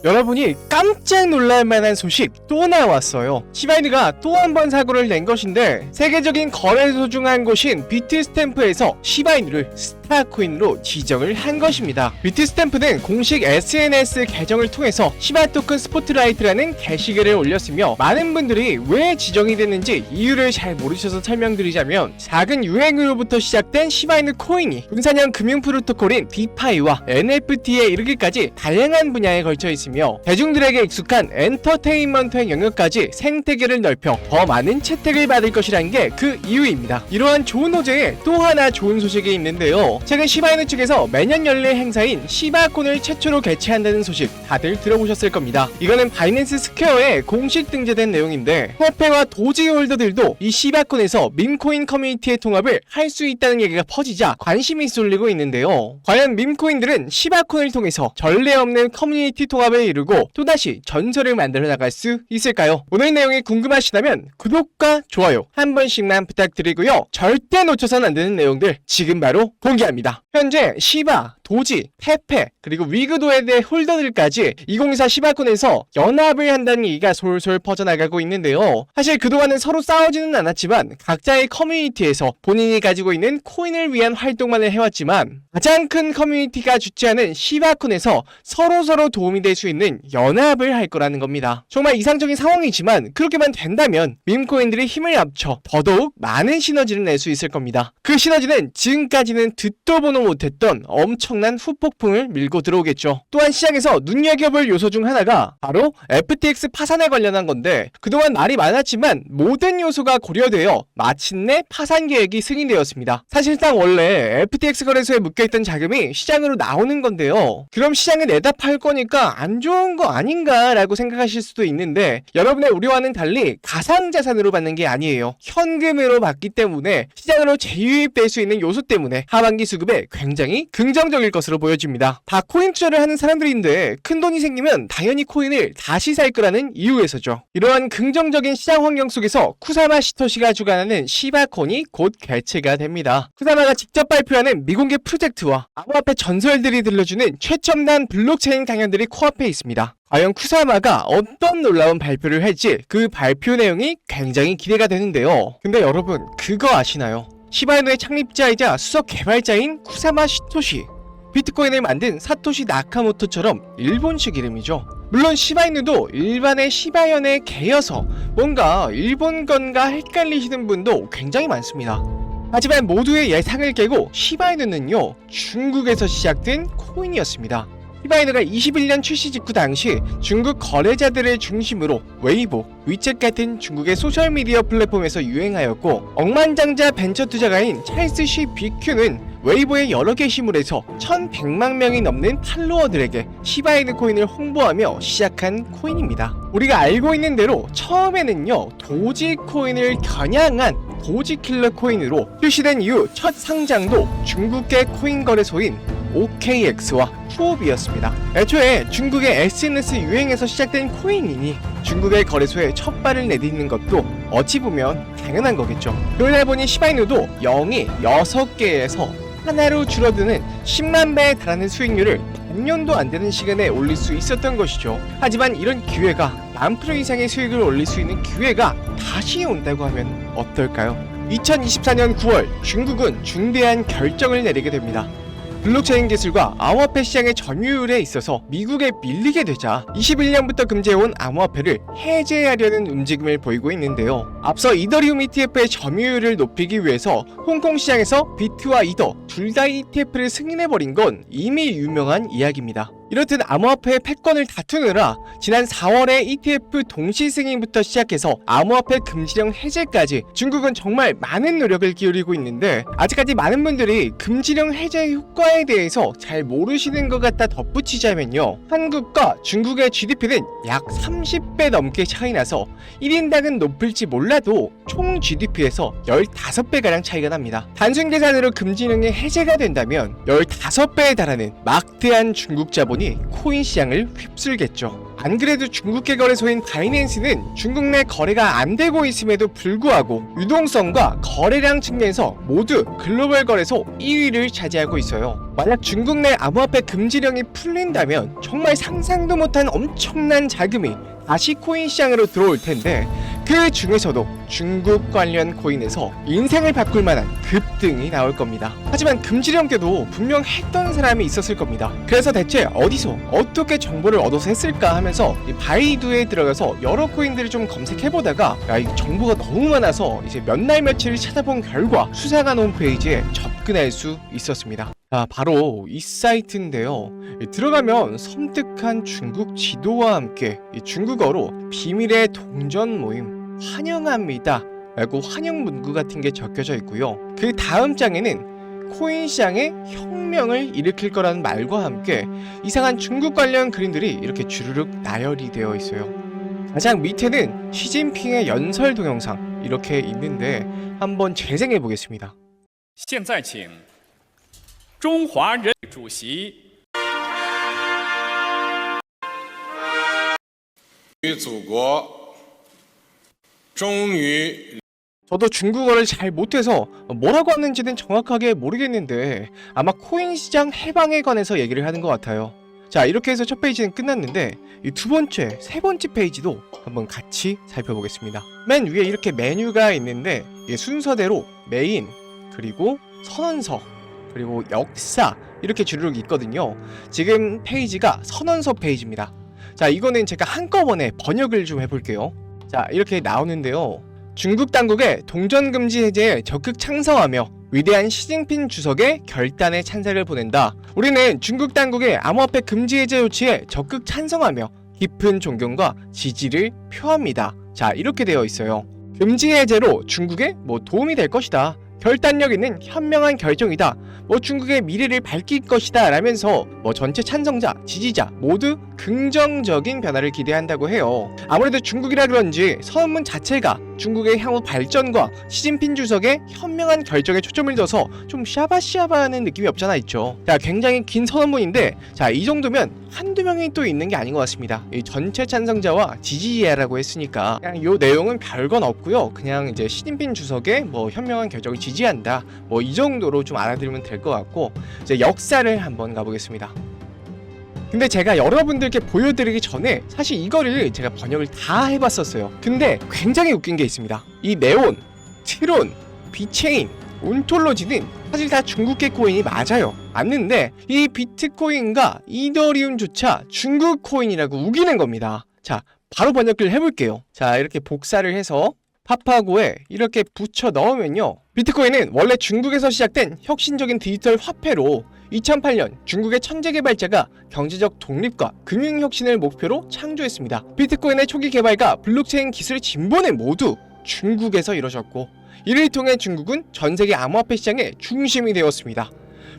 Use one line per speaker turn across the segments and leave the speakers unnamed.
여러분이 깜짝 놀랄 만한 소식 또 나왔어요. 시바이누가 또 한 번 사고를 낸 것인데 세계적인 거래소 중 한 곳인 비트스탬프에서 시바이누를 스타코인으로 지정을 한 것입니다. 비트스탬프는 공식 SNS 계정을 통해서 시바토큰 스포트라이트라는 게시글을 올렸으며 많은 분들이 왜 지정이 됐는지 이유를 잘 모르셔서 설명드리자면 작은 유행으로부터 시작된 시바이누 코인이 분산형 금융 프로토콜인 디파이와 NFT에 이르기까지 다양한 분야에 걸쳐 있으며 대중들에게 익숙한 엔터테인먼트의 영역까지 생태계를 넓혀 더 많은 채택을 받을 것이라는 게 그 이유입니다. 이러한 좋은 호재에 또 하나 좋은 소식이 있는데요. 최근 시바이누 측에서 매년 열릴 행사인 시바콘을 최초로 개최한다는 소식 다들 들어보셨을 겁니다. 이거는 바이낸스 스퀘어에 공식 등재된 내용인데 페페와 도지 홀더들도 이 시바콘에서 밈코인 커뮤니티의 통합을 할 수 있다는 얘기가 퍼지자 관심이 쏠리고 있는데요. 과연 밈코인들은 시바콘을 통해서 전례 없는 커뮤니티 통합을 이루고 또다시 전설을 만들어 나갈 수 있을까요? 오늘 내용이 궁금하시다면 구독과 좋아요 한 번씩만 부탁드리고요. 절대 놓쳐선 안 되는 내용들 지금 바로 공개합니다. 현재 시바, 도지, 페페, 그리고 위그도의 홀더들까지 2024 시바콘에서 연합을 한다는 얘기가 솔솔 퍼져나가고 있는데요. 사실 그동안은 서로 싸우지는 않았지만 각자의 커뮤니티에서 본인이 가지고 있는 코인을 위한 활동만을 해왔지만 가장 큰 커뮤니티가 주최하는 시바콘에서 서로서로 도움이 될 수 있는 연합을 할 거라는 겁니다. 정말 이상적인 상황이지만 그렇게만 된다면 밈코인들이 힘을 합쳐 더더욱 많은 시너지를 낼 수 있을 겁니다. 그 시너지는 지금까지는 듣도 보도 못했던 엄청난 후폭풍을 밀고 들어오겠죠. 또한 시장에서 눈여겨볼 요소 중 하나가 바로 FTX 파산에 관련한 건데 그동안 말이 많았지만 모든 요소가 고려되어 마침내 파산 계획이 승인되었습니다. 사실상 원래 FTX 거래소에 묶여있던 자금이 시장으로 나오는 건데요. 그럼 시장에 내다 팔 거니까 안 좋은 거 아닌가 라고 생각하실 수도 있는데 여러분의 우려와는 달리 가상자산으로 받는 게 아니에요. 현금으로 받기 때문에 시장으로 재유입될 수 있는 요소 때문에 하반기 수급에 굉장히 긍정적일 것으로 보여집니다. 다 코인 투자를 하는 사람들인데 큰돈이 생기면 당연히 코인을 다시 살 거라는 이유에서죠. 이러한 긍정적인 시장 환경 속에서 쿠사마 시토시가 주관하는 시바콘이 곧 개최가 됩니다. 쿠사마가 직접 발표하는 미공개 프로젝트와 암호화폐 전설들이 들려주는 최첨단 블록체인 강연들이 코앞에 있습니다. 과연 쿠사마가 어떤 놀라운 발표를 할지 그 발표 내용이 굉장히 기대가 되는데요. 근데 여러분 그거 아시나요? 시바이누의 창립자이자 수석 개발자인 쿠사마 시토시, 비트코인을 만든 사토시 나카모토처럼 일본식 이름이죠. 물론 시바이누도 일반의 시바연의 개여서 뭔가 일본 건가 헷갈리시는 분도 굉장히 많습니다. 하지만 모두의 예상을 깨고 시바이누는요 중국에서 시작된 코인이었습니다. 시바이누가 21년 출시 직후 당시 중국 거래자들을 중심으로 웨이보, 위챗 같은 중국의 소셜미디어 플랫폼에서 유행하였고 억만장자 벤처 투자가인 찰스 시 비큐는 웨이보의 여러 게시물에서 1100만 명이 넘는 팔로워들에게 시바이누 코인을 홍보하며 시작한 코인입니다. 우리가 알고 있는 대로 처음에는요 도지 코인을 겨냥한 도지킬러 코인으로 출시된 이후 첫 상장도 중국계 코인 거래소인 OKX와 투옵이었습니다. 애초에 중국의 SNS 유행에서 시작된 코인이니 중국의 거래소에 첫 발을 내딛는 것도 어찌 보면 당연한 거겠죠. 그러다 보니 시바이누도 0이 6개에서 하나로 줄어드는 10만 배에 달하는 수익률을 반년도 안 되는 시간에 올릴 수 있었던 것이죠. 하지만 이런 기회가 1000% 이상의 수익을 올릴 수 있는 기회가 다시 온다고 하면 어떨까요? 2024년 9월 중국은 중대한 결정을 내리게 됩니다. 블록체인 기술과 암호화폐 시장의 점유율에 있어서 미국에 밀리게 되자 21년부터 금지해온 암호화폐를 해제하려는 움직임을 보이고 있는데요. 앞서 이더리움 ETF의 점유율을 높이기 위해서 홍콩 시장에서 비트와 이더 둘 다 ETF를 승인해버린 건 이미 유명한 이야기입니다. 이렇듯 암호화폐의 패권을 다투느라 지난 4월에 ETF 동시 승인부터 시작해서 암호화폐 금지령 해제까지 중국은 정말 많은 노력을 기울이고 있는데 아직까지 많은 분들이 금지령 해제 효과에 대해서 잘 모르시는 것 같다 덧붙이자면요. 한국과 중국의 GDP는 약 30배 넘게 차이 나서 1인당은 높을지 몰라도 총 GDP에서 15배가량 차이가 납니다. 단순 계산으로 금지령이 해제가 된다면 15배에 달하는 막대한 중국 자본이 코인 시장을 휩쓸겠죠. 안 그래도 중국계 거래소인 바이낸스는 중국 내 거래가 안 되고 있음에도 불구하고 유동성과 거래량 측면에서 모두 글로벌 거래소 2위를 차지하고 있어요. 만약 중국 내 암호화폐 금지령이 풀린다면 정말 상상도 못한 엄청난 자금이 다시 코인 시장으로 들어올 텐데, 그 중에서도 중국 관련 코인에서 인생을 바꿀 만한 급등이 나올 겁니다. 하지만 금지령 때도 분명 했던 사람이 있었을 겁니다. 그래서 대체 어디서 어떻게 정보를 얻어서 했을까 하면서 이 바이두에 들어가서 여러 코인들을 좀 검색해보다가 이 정보가 너무 많아서 이제 몇 날 며칠을 찾아본 결과 수사관 홈페이지에 접근할 수 있었습니다. 바로 이 사이트인데요. 들어가면 섬뜩한 중국 지도와 함께 중국어로 비밀의 동전 모임 환영합니다 라고 환영 문구 같은 게 적혀져 있고요. 그 다음 장에는 코인 시장에 혁명을 일으킬 거라는 말과 함께 이상한 중국 관련 그림들이 이렇게 주르륵 나열이 되어 있어요. 가장 밑에는 시진핑의 연설 동영상 이렇게 있는데 한번 재생해 보겠습니다.
现在请中华人民主席
与祖国终于
저도 중국어를 잘 못해서 뭐라고 하는지는 정확하게 모르겠는데 아마 코인 시장 해방에 관해서 얘기를 하는 것 같아요. 자, 이렇게 해서 첫 페이지는 끝났는데 이 두 번째, 세 번째 페이지도 한번 같이 살펴보겠습니다. 맨 위에 이렇게 메뉴가 있는데 이게 순서대로 메인, 그리고 선언서, 그리고 역사 이렇게 주르륵 있거든요. 지금 페이지가 선언서 페이지입니다. 자, 이거는 제가 한꺼번에 번역을 좀 해볼게요. 자, 이렇게 나오는데요. 중국 당국의 동전 금지 해제에 적극 찬성하며 위대한 시진핑 주석의 결단에 찬사를 보낸다. 우리는 중국 당국의 암호화폐 금지 해제 조치에 적극 찬성하며 깊은 존경과 지지를 표합니다. 자, 이렇게 되어 있어요. 금지 해제로 중국에 도움이 될 것이다. 결단력 있는 현명한 결정이다. 중국의 미래를 밝힐 것이다 라면서 전체 찬성자, 지지자 모두 긍정적인 변화를 기대한다고 해요. 아무래도 중국이라 그런지 선언문 자체가 중국의 향후 발전과 시진핑 주석의 현명한 결정에 초점을 둬서 좀 샤바샤바하는 느낌이 없잖아 있죠. 자, 굉장히 긴 선언문인데 자, 이 정도면 한두 명이 또 있는 게 아닌 것 같습니다. 이 전체 찬성자와 지지자라고 했으니까 그냥 이 내용은 별건 없고요. 그냥 이제 시진핑 주석의 현명한 결정을 지지한다. 이 정도로 좀 알아들으면 될 것 같고, 이제 역사를 한번 가보겠습니다. 근데 제가 여러분들께 보여드리기 전에 사실 이거를 제가 번역을 다 해봤었어요. 근데 굉장히 웃긴 게 있습니다. 이 네온, 트론, 비체인, 온톨로지는 사실 다 중국계 코인이 맞는데 이 비트코인과 이더리움조차 중국 코인이라고 우기는 겁니다. 자, 바로 번역을 해볼게요. 자, 이렇게 복사를 해서 파파고에 이렇게 붙여 넣으면요, 비트코인은 원래 중국에서 시작된 혁신적인 디지털 화폐로 2008년 중국의 천재 개발자가 경제적 독립과 금융 혁신을 목표로 창조했습니다. 비트코인의 초기 개발과 블록체인 기술 진보는 모두 중국에서 이루어졌고, 이를 통해 중국은 전 세계 암호화폐 시장의 중심이 되었습니다.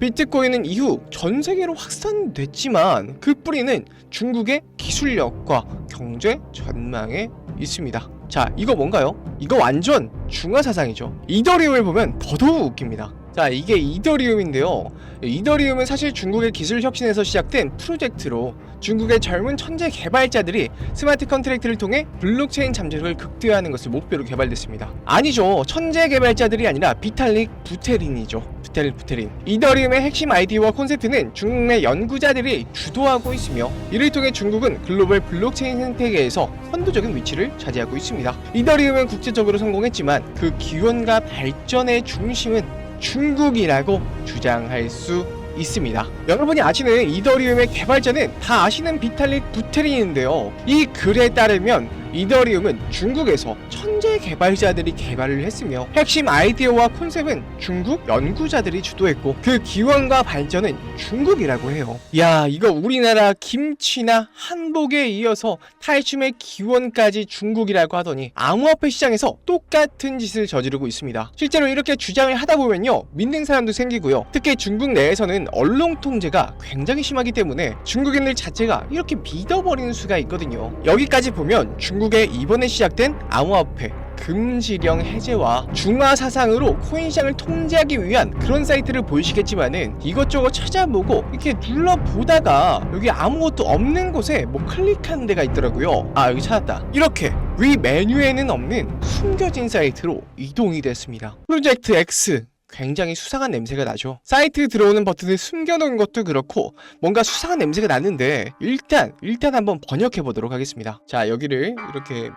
비트코인은 이후 전 세계로 확산됐지만 그 뿌리는 중국의 기술력과 경제 전망에 있습니다. 자, 이거 뭔가요? 이거 완전 중화 사상이죠. 이더리움을 보면 더더욱 웃깁니다. 자, 이게 이더리움인데요. 이더리움은 사실 중국의 기술 혁신에서 시작된 프로젝트로 중국의 젊은 천재 개발자들이 스마트 컨트랙트를 통해 블록체인 잠재력을 극대화하는 것을 목표로 개발됐습니다. 아니죠. 천재 개발자들이 아니라 비탈릭 부테린이죠. 부테린. 이더리움의 핵심 아이디어와 콘셉트는 중국 내 연구자들이 주도하고 있으며, 이를 통해 중국은 글로벌 블록체인 생태계에서 선도적인 위치를 차지하고 있습니다. 이더리움은 국제적으로 성공했지만 그 기원과 발전의 중심은 중국이라고 주장할 수 있습니다. 여러분이 아시는 이더리움의 개발자는 다 아시는 비탈릭 부테린인데요. 이 글에 따르면 이더리움은 중국에서 천재 개발자들이 개발을 했으며 핵심 아이디어와 콘셉트는 중국 연구자들이 주도했고 그 기원과 발전은 중국이라고 해요. 야, 이거 우리나라 김치나 한복에 이어서 탈춤의 기원까지 중국이라고 하더니 암호화폐 시장에서 똑같은 짓을 저지르고 있습니다. 실제로 이렇게 주장을 하다 보면요, 믿는 사람도 생기고요. 특히 중국 내에서는 언론 통제가 굉장히 심하기 때문에 중국인들 자체가 이렇게 믿어버리는 수가 있거든요. 여기까지 보면 중국의 이번에 시작된 암호화폐 금지령 해제와 중화 사상으로 코인 시장을 통제하기 위한 그런 사이트를 보이시겠지만은 이것저것 찾아보고 이렇게 눌러보다가 여기 아무것도 없는 곳에 뭐 클릭하는 데가 있더라고요. 아, 여기 찾았다. 이렇게 위 메뉴에는 없는 숨겨진 사이트로 이동이 됐습니다. 프로젝트 X, 굉장히 수상한 냄새가 나죠. 사이트 들어오는 버튼을 숨겨놓은 것도 그렇고 뭔가 수상한 냄새가 나는데 일단 한번 번역해 보도록 하겠습니다. 자, 여기를 이렇게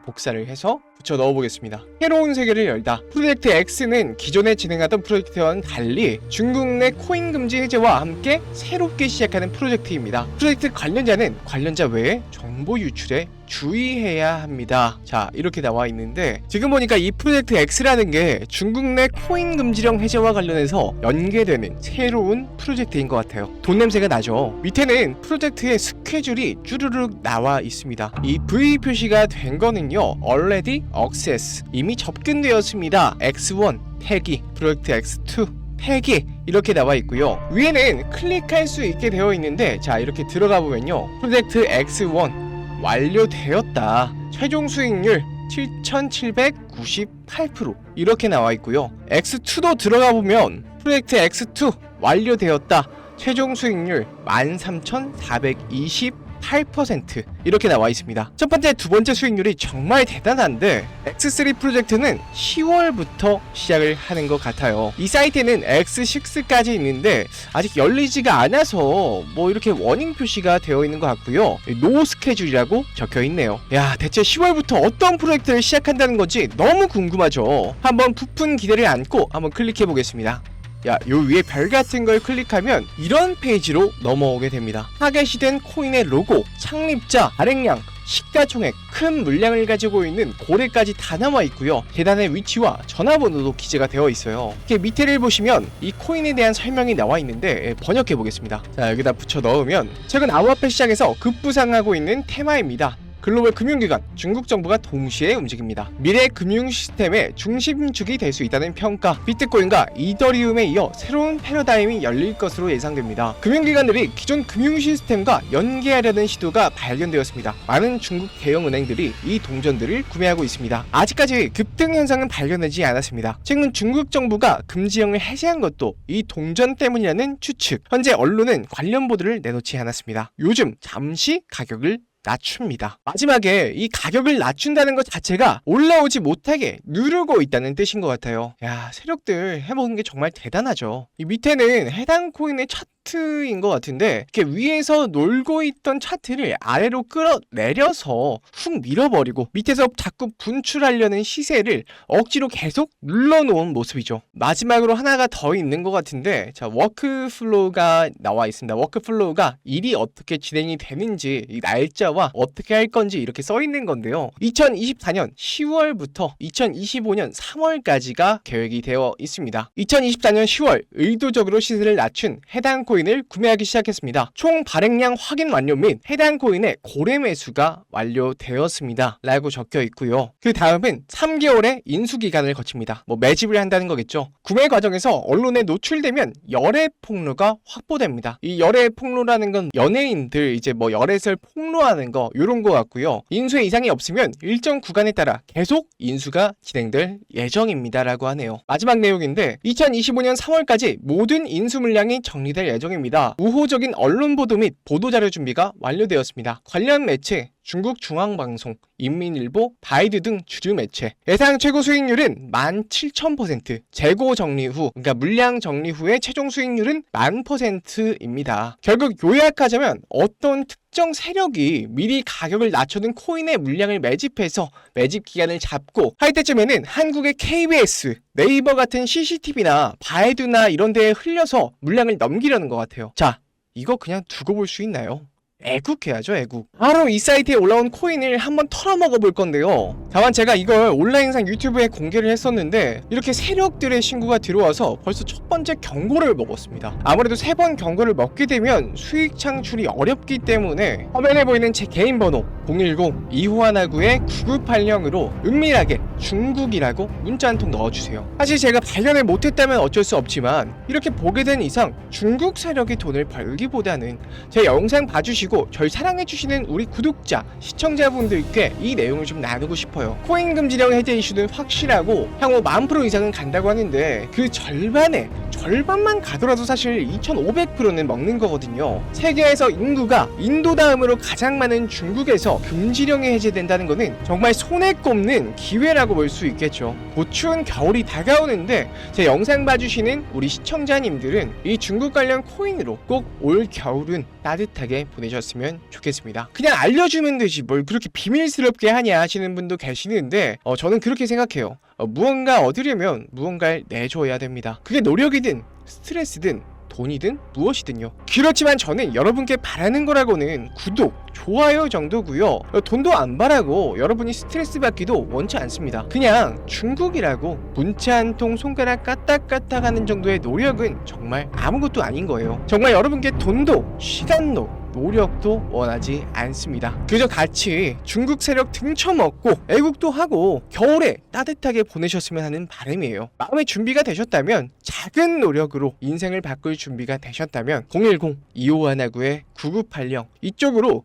복사를 해서 붙여 넣어 보겠습니다. 새로운 세계를 열다. 프로젝트 X는 기존에 진행하던 프로젝트와는 달리 중국 내 코인 금지 해제와 함께 새롭게 시작하는 프로젝트입니다. 프로젝트 관련자는 관련자 외에 정보 유출에 주의해야 합니다. 자, 이렇게 나와 있는데 지금 보니까 이 프로젝트 X라는 게 중국 내 코인 금지령 해제와 관련해서 연계되는 새로운 프로젝트인 것 같아요. 돈 냄새가 나죠. 밑에는 프로젝트의 스케줄이 쭈르륵 나와 있습니다. 이 V 표시가 된 거는요, already access, 이미 접근되었습니다. X1 태기, 프로젝트 X2 태기, 이렇게 나와 있고요. 위에는 클릭할 수 있게 되어 있는데, 자, 이렇게 들어가 보면요, 프로젝트 X1 완료되었다. 최종 수익률 7,798% 이렇게 나와 있고요. X2도 들어가 보면 프로젝트 X2 완료되었다. 최종 수익률 13,428% 이렇게 나와 있습니다. 첫 번째, 두 번째 수익률이 정말 대단한데 X3 프로젝트는 10월부터 시작을 하는 것 같아요. 이 사이트에는 X6까지 있는데 아직 열리지가 않아서 뭐 이렇게 워닝 표시가 되어 있는 것 같고요. 노 스케줄이라고 적혀 있네요. 야, 대체 10월부터 어떤 프로젝트를 시작한다는 건지 너무 궁금하죠. 한번 부푼 기대를 안고 한번 클릭해 보겠습니다. 야, 요 위에 별 같은 걸 클릭하면 이런 페이지로 넘어오게 됩니다. 타겟이된 코인의 로고, 창립자, 발행량, 시가총액, 큰 물량을 가지고 있는 고래까지 다 나와 있고요. 계단의 위치와 전화번호도 기재가 되어 있어요. 이렇게 밑에를 보시면 이 코인에 대한 설명이 나와 있는데 번역해 보겠습니다. 자, 여기다 붙여 넣으면 최근 암호화폐 시장에서 급부상하고 있는 테마입니다. 글로벌 금융기관, 중국 정부가 동시에 움직입니다. 미래 금융 시스템의 중심축이 될 수 있다는 평가, 비트코인과 이더리움에 이어 새로운 패러다임이 열릴 것으로 예상됩니다. 금융기관들이 기존 금융 시스템과 연계하려는 시도가 발견되었습니다. 많은 중국 대형 은행들이 이 동전들을 구매하고 있습니다. 아직까지 급등 현상은 발견되지 않았습니다. 최근 중국 정부가 금지령을 해제한 것도 이 동전 때문이라는 추측. 현재 언론은 관련 보도를 내놓지 않았습니다. 요즘 잠시 가격을 낮춥니다. 마지막에 이 가격을 낮춘다는 것 자체가 올라오지 못하게 누르고 있다는 뜻인 것 같아요. 야, 세력들 해먹은 게 정말 대단하죠. 이 밑에는 해당 코인의 차트인 것 같은데 이렇게 위에서 놀고 있던 차트를 아래로 끌어내려서 훅 밀어버리고 밑에서 자꾸 분출하려는 시세를 억지로 계속 눌러놓은 모습이죠. 마지막으로 하나가 더 있는 것 같은데, 자, 워크플로우가 나와 있습니다. 워크플로우가 일이 어떻게 진행이 되는지, 이 날짜와 어떻게 할 건지 이렇게 써 있는 건데요. 2024년 10월부터 2025년 3월까지가 계획이 되어 있습니다. 2024년 10월 의도적으로 시세를 낮춘 해당 코인을 구매하기 시작했습니다. 총 발행량 확인 완료 및 해당 코인의 고래 매수가 완료되었습니다. 라고 적혀 있고요. 그 다음은 3개월의 인수 기간을 거칩니다. 뭐 매집을 한다는 거겠죠. 구매 과정에서 언론에 노출되면 열애 폭로가 확보됩니다. 이 열애 폭로라는 건 연예인들 이제 뭐 열애설 폭로하는 거 요런 거 같고요. 인수에 이상이 없으면 일정 구간에 따라 계속 인수가 진행될 예정입니다 라고 하네요. 마지막 내용인데 2025년 3월까지 모든 인수 물량이 정리될 예정입니다. 우호적인 언론 보도 및 보도자료 준비가 완료되었습니다. 관련 매체 중국 중앙방송, 인민일보, 바이드 등 주류 매체. 예상 최고 수익률은 17,000%. 재고 정리 후, 그러니까 물량 정리 후의 최종 수익률은 10,000%입니다. 결국 요약하자면 어떤 특정 세력이 미리 가격을 낮춰둔 코인의 물량을 매집해서 매집 기간을 잡고 할 때쯤에는 한국의 KBS, 네이버 같은 CCTV나 바이두나 이런 데에 흘려서 물량을 넘기려는 것 같아요. 자, 이거 그냥 두고 볼 수 있나요? 애국해야죠, 애국. 바로 이 사이트에 올라온 코인을 한번 털어먹어 볼 건데요. 다만 제가 이걸 온라인상 유튜브에 공개를 했었는데 이렇게 세력들의 신고가 들어와서 벌써 첫 번째 경고를 먹었습니다. 아무래도 3번 경고를 먹게 되면 수익 창출이 어렵기 때문에 화면에 보이는 제 개인 번호 010-2519-9980으로 은밀하게 중국이라고 문자 한 통 넣어주세요. 사실 제가 발견을 못했다면 어쩔 수 없지만 이렇게 보게 된 이상 중국 세력이 돈을 벌기보다는 제 영상 봐주시고 해주시고 절 사랑해주시는 우리 구독자, 시청자분들께 이 내용을 좀 나누고 싶어요. 코인 금지령 해제 이슈는 확실하고 향후 10,000% 이상은 간다고 하는데 그 절반만 가더라도 사실 2,500%는 먹는 거거든요. 세계에서 인구가 인도 다음으로 가장 많은 중국에서 금지령이 해제된다는 거는 정말 손에 꼽는 기회라고 볼 수 있겠죠. 곧 추운 겨울이 다가오는데 제 영상 봐주시는 우리 시청자님들은 이 중국 관련 코인으로 꼭 올 겨울은 따뜻하게 보내셨으면 좋겠습니다. 그냥 알려주면 되지 뭘 그렇게 비밀스럽게 하냐 하시는 분도 계시는데 저는 그렇게 생각해요. 무언가 얻으려면 무언가를 내줘야 됩니다. 그게 노력이든 스트레스든 돈이든 무엇이든요. 그렇지만 저는 여러분께 바라는 거라고는 구독, 좋아요 정도고요. 돈도 안 바라고 여러분이 스트레스 받기도 원치 않습니다. 그냥 중국이라고 문자 한 통 손가락 까딱까딱 하는 정도의 노력은 정말 아무것도 아닌 거예요. 정말 여러분께 돈도 시간도 노력도 원하지 않습니다. 그저 같이 중국 세력 등쳐먹고 애국도 하고 겨울에 따뜻하게 보내셨으면 하는 바람이에요. 마음의 준비가 되셨다면, 작은 노력으로 인생을 바꿀 준비가 되셨다면 010-2519-9980 이쪽으로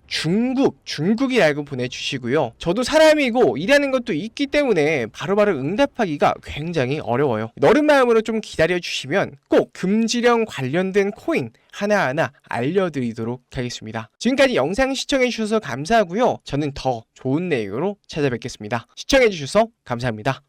중국이라고 보내주시고요. 저도 사람이고 일하는 것도 있기 때문에 바로바로 응답하기가 굉장히 어려워요. 너른 마음으로 좀 기다려주시면 꼭 금지령 관련된 코인 하나하나 알려드리도록 하겠습니다. 지금까지 영상 시청해주셔서 감사하고요. 저는 더 좋은 내용으로 찾아뵙겠습니다. 시청해주셔서 감사합니다.